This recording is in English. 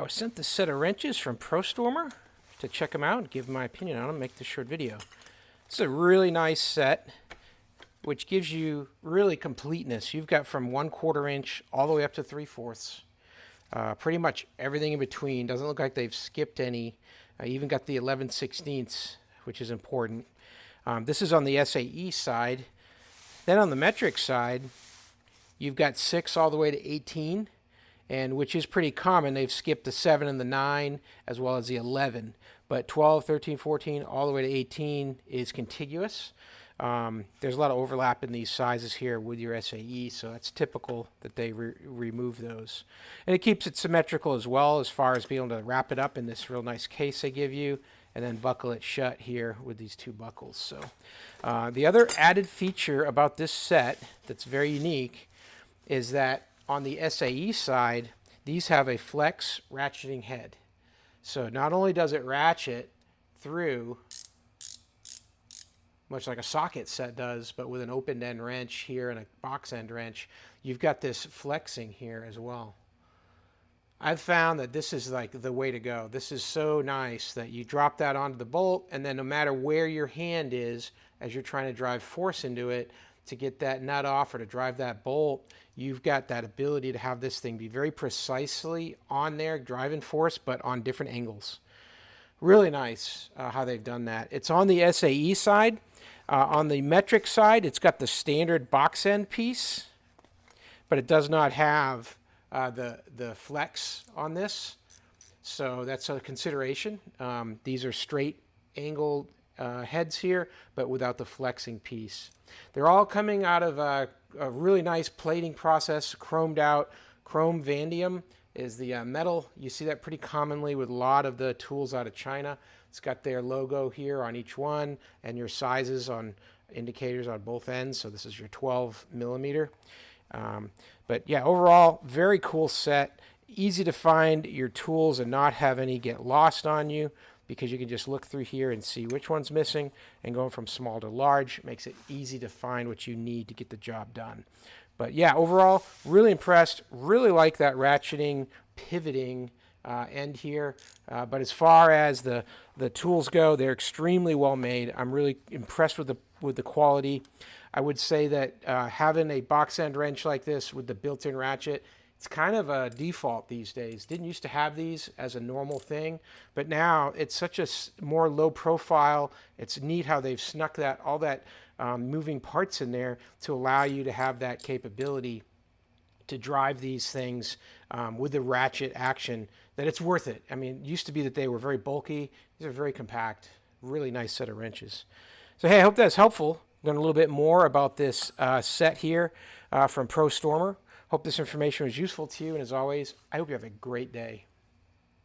I was sent this set of wrenches from Prostormer to check them out and give my opinion on them, make this short video. It's a really nice set, which gives you really completeness. You've got from 1/4 inch all the way up to 3/4. Pretty much everything in between. Doesn't look like they've skipped any. Even got the 11/16, which is important. This is on the SAE side. Then on the metric side, you've got 6 all the way to 18, and which is pretty common. They've skipped the 7 and the 9 as well as the 11. But 12, 13, 14, all the way to 18 is contiguous. There's a lot of overlap in these sizes here with your SAE, so that's typical that they remove those. And it keeps it symmetrical as well, as far as being able to wrap it up in this real nice case they give you, and then buckle it shut here with these 2 buckles. So the other added feature about this set that's very unique is that on the SAE side, these have a flex ratcheting head. So not only does it ratchet through, much like a socket set does, but with an open end wrench here and a box end wrench, you've got this flexing here as well. I've found that this is like the way to go. This is so nice that you drop that onto the bolt, and then no matter where your hand is as you're trying to drive force into it to get that nut off or to drive that bolt, you've got that ability to have this thing be very precisely on there, driving force, but on different angles. Really nice how they've done that. It's on the SAE side. On the metric side, it's got the standard box end piece, but it does not have the flex on this. So that's a consideration. These are straight angled heads here, but without the flexing piece. They're all coming out of a really nice plating process, chromed out. Chrome vanadium is the metal. You see that pretty commonly with a lot of the tools out of China. It's got their logo here on each one and your sizes on indicators on both ends. So this is your 12 millimeter. But yeah, overall, very cool set. Easy to find your tools and not have any get lost on you, because you can just look through here and see which one's missing, and going from small to large makes it easy to find what you need to get the job done. But yeah, overall, really impressed. Really like that ratcheting, pivoting end here. But as far as the tools go, they're extremely well made. I'm really impressed with the quality. I would say that having a box end wrench like this with the built-in ratchet, it's kind of a default these days. Didn't used to have these as a normal thing, but now it's such a more low profile. It's neat how they've snuck all that moving parts in there to allow you to have that capability to drive these things with the ratchet action, that it's worth it. I mean, it used to be that they were very bulky. These are very compact. Really nice set of wrenches. So hey, I hope that's helpful. Learn a little bit more about this set here from Prostormer. Hope this information was useful to you, and as always, I hope you have a great day.